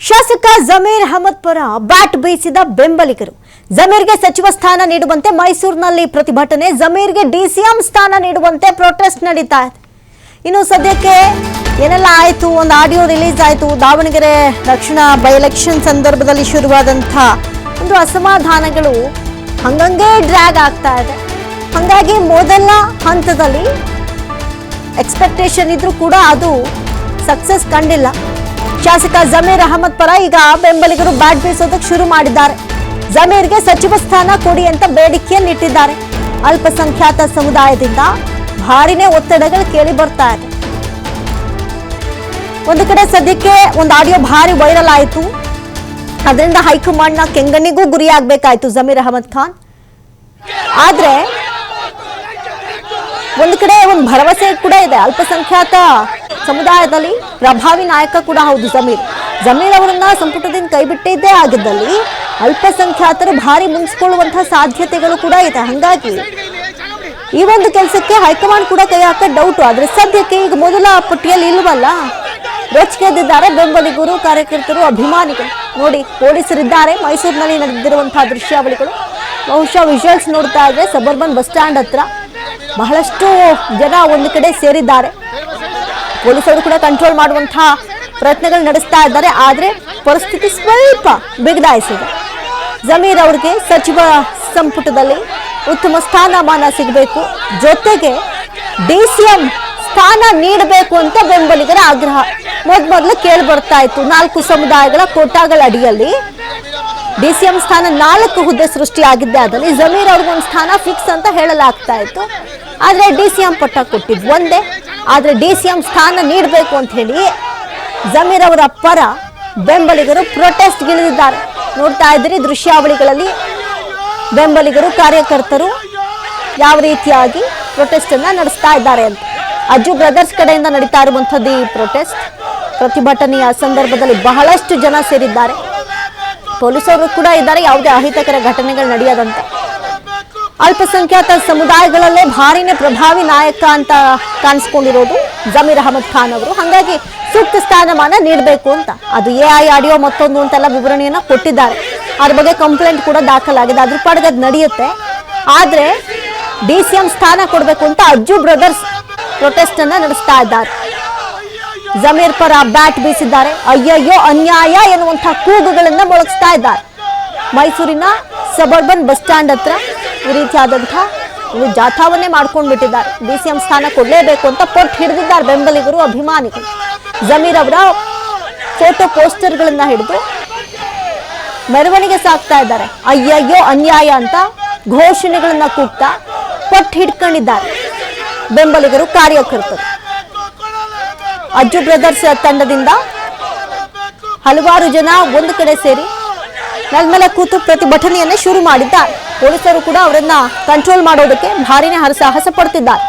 ಶಾಸಕ ಜಮೀರ್ ಅಹಮದ್ ಪರ ಬ್ಯಾಟ್ ಬೀಸಿದ ಬೆಂಬಲಿಗರು. ಜಮೀರ್ಗೆ ಸಚಿವ ಸ್ಥಾನ ನೀಡುವಂತೆ ಮೈಸೂರಿನಲ್ಲಿ ಪ್ರತಿಭಟನೆ, ಜಮೀರ್ಗೆ ಡಿಸಿಎಂ ಸ್ಥಾನ ನೀಡುವಂತೆ ಪ್ರೊಟೆಸ್ಟ್ ನಡೀತಾ ಇದೆ. ಇನ್ನು ಸದ್ಯಕ್ಕೆ ಏನೆಲ್ಲ ಆಯಿತು, ಒಂದು ಆಡಿಯೋ ರಿಲೀಸ್ ಆಯಿತು. ದಾವಣಗೆರೆ ದಕ್ಷಿಣ ಬೈ ಎಲೆಕ್ಷನ್ ಸಂದರ್ಭದಲ್ಲಿ ಶುರುವಾದಂತಹ ಒಂದು ಅಸಮಾಧಾನಗಳು ಹಂಗಂಗೆ ಡ್ರ್ಯಾಗ್ ಆಗ್ತಾ ಇದೆ. ಹಾಗಾಗಿ ಮೊದಲ ಹಂತದಲ್ಲಿ ಎಕ್ಸ್ಪೆಕ್ಟೇಷನ್ ಇದ್ರೂ ಕೂಡ ಅದು ಸಕ್ಸಸ್ ಕಂಡಿಲ್ಲ. ಶಾಸಕ ಜಮೀರ್ ಅಹಮದ್ ಪರ ಈಗ ಬೆಂಬಲಿಗರು ಬ್ಯಾಟ್ ಬೀಸೋದಕ್ಕೆ ಶುರು ಮಾಡಿದ್ದಾರೆ. ಜಮೀರ್ಗೆ ಸಚಿವ ಸ್ಥಾನ ಕೊಡಿ ಅಂತ ಬೇಡಿಕೆಯನ್ನು ಇಟ್ಟಿದ್ದಾರೆ. ಅಲ್ಪಸಂಖ್ಯಾತ ಸಮುದಾಯದಿಂದ ಭಾರಿನೇ ಒತ್ತಡಗಳು ಕೇಳಿ ಬರ್ತಾ ಇದೆ. ಒಂದು ಕಡೆ ಸದ್ಯಕ್ಕೆ ಒಂದು ಆಡಿಯೋ ಭಾರಿ ವೈರಲ್ ಆಯಿತು. ಅದರಿಂದ ಹೈಕಮಾಂಡ್ನ ಕೆಂಗಣ್ಣಿಗೂ ಗುರಿಯಾಗಬೇಕಾಯ್ತು ಜಮೀರ್ ಅಹಮದ್ ಖಾನ್. ಆದ್ರೆ ಒಂದು ಕಡೆ ಒಂದು ಭರವಸೆ ಕೂಡ ಇದೆ. ಅಲ್ಪಸಂಖ್ಯಾತ ಸಮುದಾಯದಲ್ಲಿ ಪ್ರಭಾವಿ ನಾಯಕ ಕೂಡ ಹೌದು ಜಮೀರ್ ಅವರನ್ನ ಸಂಪುಟದಿಂದ ಕೈಬಿಟ್ಟಿದ್ದೇ ಆಗಿದ್ದಲ್ಲಿ ಅಲ್ಪಸಂಖ್ಯಾತರು ಭಾರಿ ಮುನ್ಸ್ಕೊಳ್ಳುವಂತಹ ಸಾಧ್ಯತೆಗಳು ಕೂಡ ಇದೆ. ಹಾಗಾಗಿ ಈ ಒಂದು ಕೆಲಸಕ್ಕೆ ಹೈಕಮಾಂಡ್ ಕೂಡ ಕೈ ಹಾಕ ಡೌಟು. ಆದ್ರೆ ಸದ್ಯಕ್ಕೆ ಈಗ ಮೊದಲ ಪಟ್ಟಿಯಲ್ಲಿ ಇಲ್ವಲ್ಲ, ರೊಚ್ಚಿಗೆದ್ದಿದ್ದಾರೆ ಬೆಂಬಲಿಗರು, ಕಾರ್ಯಕರ್ತರು, ಅಭಿಮಾನಿಗಳು. ನೋಡಿ, ಪೊಲೀಸರಿದ್ದಾರೆ. ಮೈಸೂರಿನಲ್ಲಿ ನಡೆದಿರುವಂತಹ ದೃಶ್ಯಾವಳಿಗಳು, ಬಹುಶಃ ವಿಜುವಲ್ಸ್ ನೋಡ್ತಾ ಇದ್ರೆ ಸಬರ್ಬನ್ ಬಸ್ ಸ್ಟ್ಯಾಂಡ್ ಹತ್ರ ಬಹಳಷ್ಟು ಜನ ಒಂದು ಕಡೆ ಸೇರಿದ್ದಾರೆ. ಪೊಲೀಸರು ಕೂಡ ಕಂಟ್ರೋಲ್ ಮಾಡುವಂತಹ ಪ್ರಯತ್ನಗಳು ನಡೆಸ್ತಾ ಇದ್ದಾರೆ. ಆದ್ರೆ ಪರಿಸ್ಥಿತಿ ಸ್ವಲ್ಪ ಬಿಗಡಾಯಿಸಿದೆ. ಜಮೀರ್ ಅವರಿಗೆ ಸಚಿವ ಸಂಪುಟದಲ್ಲಿ ಉತ್ತಮ ಸ್ಥಾನಮಾನ ಸಿಗಬೇಕು, ಜೊತೆಗೆ ಡಿಸಿಎಂ ಸ್ಥಾನ ನೀಡಬೇಕು ಅಂತ ಬೆಂಬಲಿಗರ ಆಗ್ರಹ ಮೊದಲು ಕೇಳಿ ಬರ್ತಾ ಇತ್ತು. 4 ಸಮುದಾಯಗಳ ಕೋಟಾಗಳ ಅಡಿಯಲ್ಲಿ ಡಿಸಿಎಂ ಸ್ಥಾನ 4 ಹುದ್ದೆ ಸೃಷ್ಟಿಯಾಗಿದ್ದೆ. ಅದರಲ್ಲಿ ಜಮೀರ್ ಅವ್ರಿಗೆ ಒಂದು ಸ್ಥಾನ ಫಿಕ್ಸ್ ಅಂತ ಹೇಳಲಾಗ್ತಾ ಇತ್ತು. ಆದ್ರೆ ಡಿಸಿಎಂ ಪಟ್ಟ ಕೊಟ್ಟಿದ್ದು ಒಂದೇ. ಆದ್ರೆ ಡಿಸಿಎಂ ಸ್ಥಾನ ನೀಡಬೇಕು ಅಂತ ಹೇಳಿ ಜಮೀರ್ ಅವರ ಪರ ಬೆಂಬಲಿಗರು ಪ್ರೊಟೆಸ್ಟ್ ಗಿಳಿದಿದ್ದಾರೆ. ನೋಡ್ತಾ ಇದ್ದೀರಿ ದೃಶ್ಯಾವಳಿಗಳಲ್ಲಿ ಬೆಂಬಲಿಗರು, ಕಾರ್ಯಕರ್ತರು ಯಾವ ರೀತಿಯಾಗಿ ಪ್ರೊಟೆಸ್ಟ್ ಅನ್ನ ನಡೆಸ್ತಾ ಇದ್ದಾರೆ ಅಂತ. ಅಜ್ಜು ಬ್ರದರ್ಸ್ ಕಡೆಯಿಂದ ನಡೀತಾ ಇರುವಂತದ್ದು ಈ ಪ್ರೊಟೆಸ್ಟ್. ಪ್ರತಿಭಟನೆಯ ಸಂದರ್ಭದಲ್ಲಿ ಬಹಳಷ್ಟು ಜನ ಸೇರಿದ್ದಾರೆ. ಪೊಲೀಸರು ಕೂಡ ಇದ್ದಾರೆ, ಯಾವುದೇ ಅಹಿತಕರ ಘಟನೆಗಳು ನಡೆಯದಂತೆ. ಅಲ್ಪಸಂಖ್ಯಾತ ಸಮುದಾಯಗಳಲ್ಲೇ ಭಾರಿನೇ ಪ್ರಭಾವಿ ನಾಯಕ ಅಂತ ಕಾಣಿಸ್ಕೊಂಡಿರೋದು ಜಮೀರ್ ಅಹಮದ್ ಖಾನ್ ಅವರು. ಹಾಗಾಗಿ ಸೂಕ್ತ ಸ್ಥಾನಮಾನ ನೀಡಬೇಕು ಅಂತ ಅದು ಎಐ ಆಡಿಯೋ ಮತ್ತೊಂದು ಅಂತೆಲ್ಲ ವಿವರಣೆಯನ್ನ ಕೊಟ್ಟಿದ್ದಾರೆ. ಅದ್ರ ಬಗ್ಗೆ ಕಂಪ್ಲೇಂಟ್ ಕೂಡ ದಾಖಲಾಗಿದೆ. ಅದ್ರ ಪಾಡಿಗೆ ಅದು ನಡೆಯುತ್ತೆ. ಆದ್ರೆ ಡಿಸಿಎಂ ಸ್ಥಾನ ಕೊಡಬೇಕು ಅಂತ ಅಜ್ಜು ಬ್ರದರ್ಸ್ ಪ್ರೊಟೆಸ್ಟ್ ಅನ್ನ ನಡೆಸ್ತಾ ಇದ್ದಾರೆ. ಜಮೀರ್ ಪರ ಬ್ಯಾಟ್ ಬೀಸಿದ್ದಾರೆ. ಅಯ್ಯಯ್ಯೋ ಅನ್ಯಾಯ ಎನ್ನುವಂತಹ ಕೂಗುಗಳನ್ನ ಮೊಳಗಿಸ್ತಾ ಇದ್ದಾರೆ. ಮೈಸೂರಿನ ಸಬರ್ಬನ್ ಬಸ್ ಸ್ಟ್ಯಾಂಡ್ ಹತ್ರ ಈ ರೀತಿಯಾದಂತಹ ಒಂದು ಜಾಥಾವನ್ನೇ ಮಾಡ್ಕೊಂಡು ಬಿಟ್ಟಿದ್ದಾರೆ. ಡಿಸಿಎಂ ಸ್ಥಾನ ಕೊಡಲೇಬೇಕು ಅಂತ ಪಟ್ಟು ಹಿಡಿದಿದ್ದಾರೆ ಬೆಂಬಲಿಗರು, ಅಭಿಮಾನಿಗಳು. ಜಮೀರ್ ಅವರ ಫೋಟೋ ಪೋಸ್ಟರ್ಗಳನ್ನ ಹಿಡಿದು ಮೆರವಣಿಗೆ ಸಾಕ್ತಾ ಇದ್ದಾರೆ. ಅಯ್ಯಯ್ಯೋ ಅನ್ಯಾಯ ಅಂತ ಘೋಷಣೆಗಳನ್ನ ಕೂಗ್ತಾ ಪಟ್ಟು ಹಿಡ್ಕೊಂಡಿದ್ದಾರೆ ಬೆಂಬಲಿಗರು, ಕಾರ್ಯಕರ್ತರು. ಅಜ್ಜು ಬ್ರದರ್ಸ್ ತಂಡದಿಂದ ಹಲವಾರು ಜನ ಒಂದು ಕಡೆ ಸೇರಿ ನೆಲಮೇಲೆ ಕೂತು ಪ್ರತಿಭಟನೆಯನ್ನ ಶುರು ಮಾಡಿದ್ದಾರೆ. ಪೊಲೀಸರು ಕೂಡ ಅವರನ್ನ ಕಂಟ್ರೋಲ್ ಮಾಡೋದಕ್ಕೆ ಭಾರಿನೇ ಹರಸಾಹಸ ಪಡ್ತಿದ್ದಾರೆ.